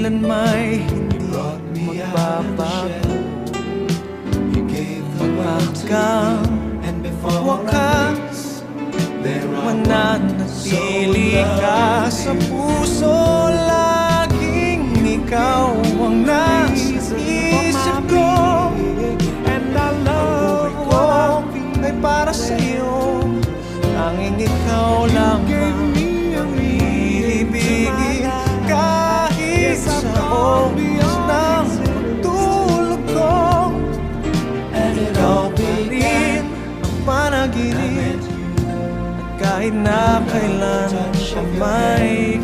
kailan may hindi magbabago. Hanggang wakas mananatili ka sa puso. Laging ikaw ang nasa isip ko. And I love ko ay para sa'yo. Tanging ikaw lang ang iibigin. Kahit sa oras ng pagtulog ko, ikaw pa rin ang panaginip. At kahit na kailan pa may